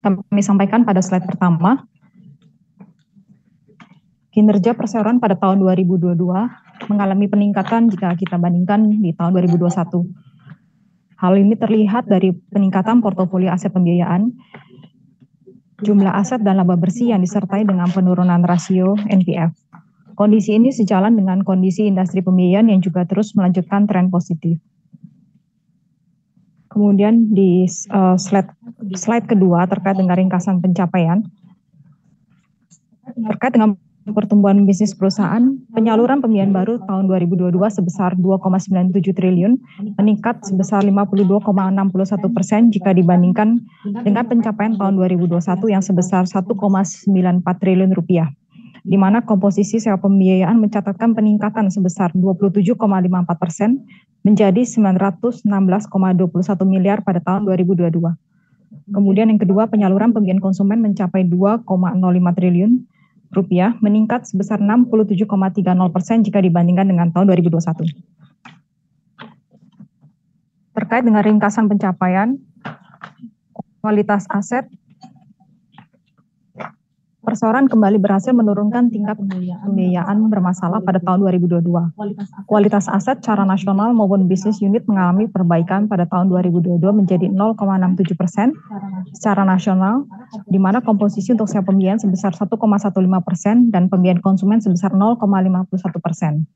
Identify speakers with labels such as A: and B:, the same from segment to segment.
A: kami sampaikan pada slide pertama, kinerja perseroan pada tahun 2022 mengalami peningkatan jika kita bandingkan di tahun 2021. Hal ini terlihat dari peningkatan portofolio aset pembiayaan, jumlah aset dan laba bersih yang disertai dengan penurunan rasio NPF. Kondisi ini sejalan dengan kondisi industri pembiayaan yang juga terus melanjutkan tren positif. Kemudian di slide kedua terkait dengan ringkasan pencapaian. Terkait dengan pertumbuhan bisnis perusahaan, penyaluran pembiayaan baru tahun 2022 sebesar 2,97 triliun, meningkat sebesar 52,61% jika dibandingkan dengan pencapaian tahun 2021 yang sebesar 1,94 triliun rupiah, di mana komposisi sewa pembiayaan mencatatkan peningkatan sebesar 27,54% menjadi 916,21 miliar pada tahun 2022. Kemudian yang kedua, penyaluran pembiayaan konsumen mencapai 2,05 triliun rupiah, meningkat sebesar 67,30% jika dibandingkan dengan tahun 2021. Terkait dengan ringkasan pencapaian kualitas aset, perseroan kembali berhasil menurunkan tingkat pembiayaan bermasalah pada tahun 2022. Kualitas aset secara nasional maupun bisnis unit mengalami perbaikan pada tahun 2022 menjadi 0,67% secara nasional, di mana komposisi untuk sewa pembiayaan sebesar 1,15% dan pembiayaan konsumen sebesar 0,51%.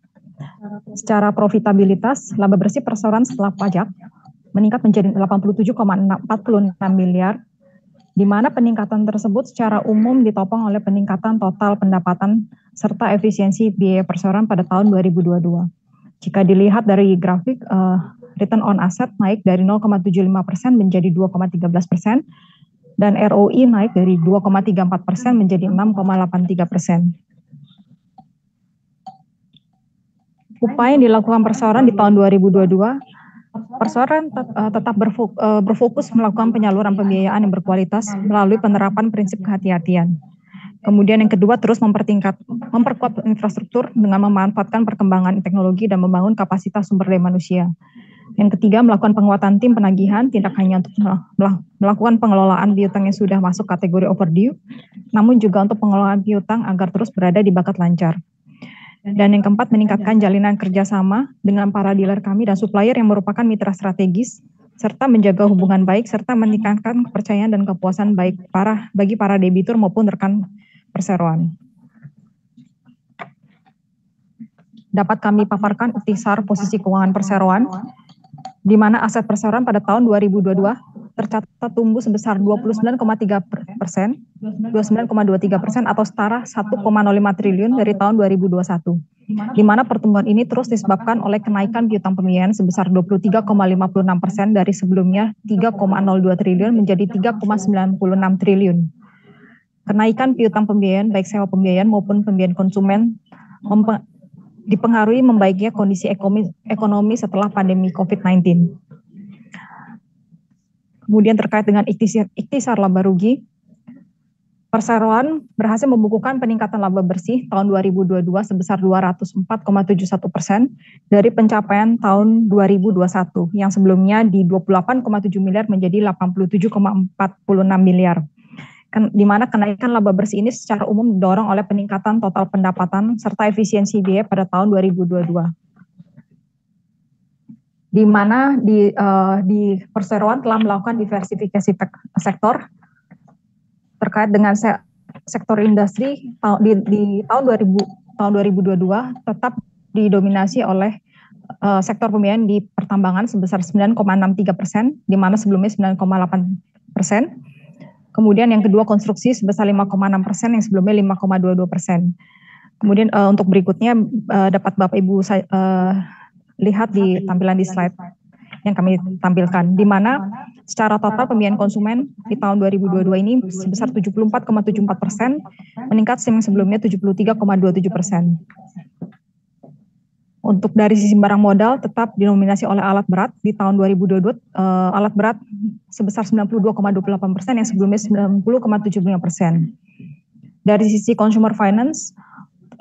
A: Secara profitabilitas, laba bersih perseroan setelah pajak meningkat menjadi 87,46 miliar, di mana peningkatan tersebut secara umum ditopang oleh peningkatan total pendapatan serta efisiensi biaya perseroan pada tahun 2022. Jika dilihat dari grafik, return on asset naik dari 0,75% menjadi 2,13% dan ROI naik dari 2,34% menjadi 6,83%. Upaya yang dilakukan perseroan di tahun 2022, perseroan tetap berfokus melakukan penyaluran pembiayaan yang berkualitas melalui penerapan prinsip kehati-hatian. Kemudian yang kedua, terus memperkuat infrastruktur dengan memanfaatkan perkembangan teknologi dan membangun kapasitas sumber daya manusia. Yang ketiga, melakukan penguatan tim penagihan, tidak hanya untuk melakukan pengelolaan piutang yang sudah masuk kategori overdue, namun juga untuk pengelolaan piutang agar terus berada di bakat lancar. Dan yang keempat, meningkatkan jalinan kerjasama dengan para dealer kami dan supplier yang merupakan mitra strategis, serta menjaga hubungan baik, serta meningkatkan kepercayaan dan kepuasan baik bagi para debitur maupun rekan perseroan. Dapat kami paparkan ikhtisar posisi keuangan perseroan, di mana aset perseroan pada tahun 2022 tercatat tumbuh sebesar 29,23% atau setara 1,05 triliun dari tahun 2021. Di mana pertumbuhan ini terus disebabkan oleh kenaikan piutang pembiayaan sebesar 23,56% dari sebelumnya 3,02 triliun menjadi 3,96 triliun. Kenaikan piutang pembiayaan baik sewa pembiayaan maupun pembiayaan konsumen dipengaruhi membaiknya kondisi ekonomi setelah pandemi COVID-19. Kemudian terkait dengan ikhtisar laba rugi, perseroan berhasil membukukan peningkatan laba bersih tahun 2022 sebesar 204,71% dari pencapaian tahun 2021 yang sebelumnya di 28,7 miliar menjadi 87,46 miliar. Di mana kenaikan laba bersih ini secara umum didorong oleh peningkatan total pendapatan serta efisiensi biaya pada tahun 2022. Di mana di perseroan telah melakukan diversifikasi sektor terkait dengan sektor industri di tahun 2022 tetap didominasi oleh sektor pembiayaan di pertambangan sebesar 9,63%, di mana sebelumnya 9,8%. Kemudian yang kedua konstruksi sebesar 5,6% yang sebelumnya 5,22%. Kemudian untuk berikutnya dapat Bapak Ibu lihat di tampilan di slide yang kami tampilkan, di mana secara total pembiayaan konsumen di tahun 2022 ini sebesar 74,74%, meningkat sebelumnya 73,27%. Untuk dari sisi barang modal tetap didominasi oleh alat berat di tahun 2022, alat berat sebesar 92,28% yang sebelumnya 90,75%. Dari sisi consumer finance,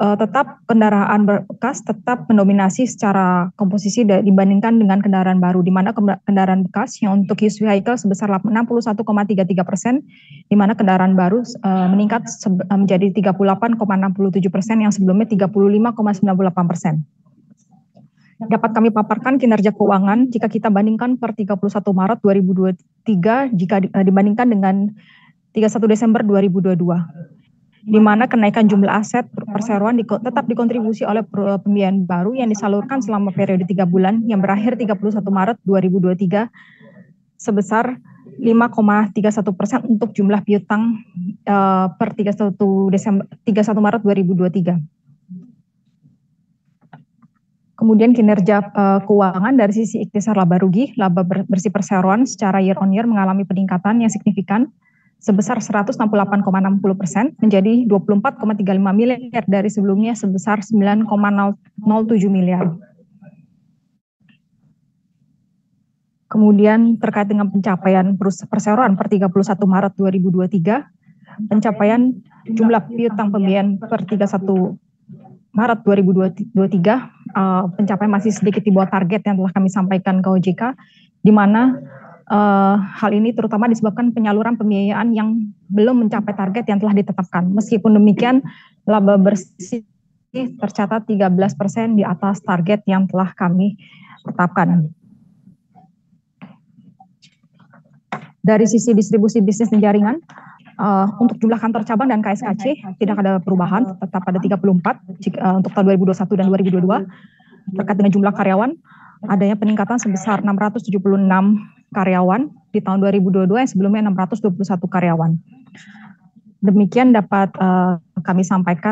A: tetap kendaraan bekas tetap mendominasi secara komposisi dibandingkan dengan kendaraan baru, di mana kendaraan bekas yang untuk used vehicle sebesar 61,33%, di mana kendaraan baru meningkat menjadi 38,67% yang sebelumnya 35,98%. Dapat kami paparkan kinerja keuangan jika kita bandingkan per 31 Maret 2023 jika dibandingkan dengan 31 Desember 2022. Di mana kenaikan jumlah aset perseroan tetap dikontribusi oleh pembiayaan baru yang disalurkan selama periode 3 bulan yang berakhir 31 Maret 2023 sebesar 5,31% untuk jumlah piutang per 31 Maret 2023. Kemudian kinerja keuangan dari sisi ikhtisar laba rugi, laba bersih perseroan secara year on year mengalami peningkatan yang signifikan sebesar 168,60% menjadi 24,35 miliar dari sebelumnya sebesar 9,07 miliar. Kemudian terkait dengan pencapaian perseroan per 31 Maret 2023, pencapaian jumlah piutang pembiayaan per 31 Maret 2023 pencapaian masih sedikit di bawah target yang telah kami sampaikan ke OJK, di mana hal ini terutama disebabkan penyaluran pembiayaan yang belum mencapai target yang telah ditetapkan. Meskipun demikian, laba bersih tercatat 13% di atas target yang telah kami tetapkan. Dari sisi distribusi bisnis dan jaringan, untuk jumlah kantor cabang dan KSKC tidak ada perubahan, tetap pada 34 untuk tahun 2021 dan 2022. Terkait dengan jumlah karyawan, adanya peningkatan sebesar 676 karyawan di tahun 2022 yang sebelumnya 621 karyawan. Demikian dapat kami sampaikan.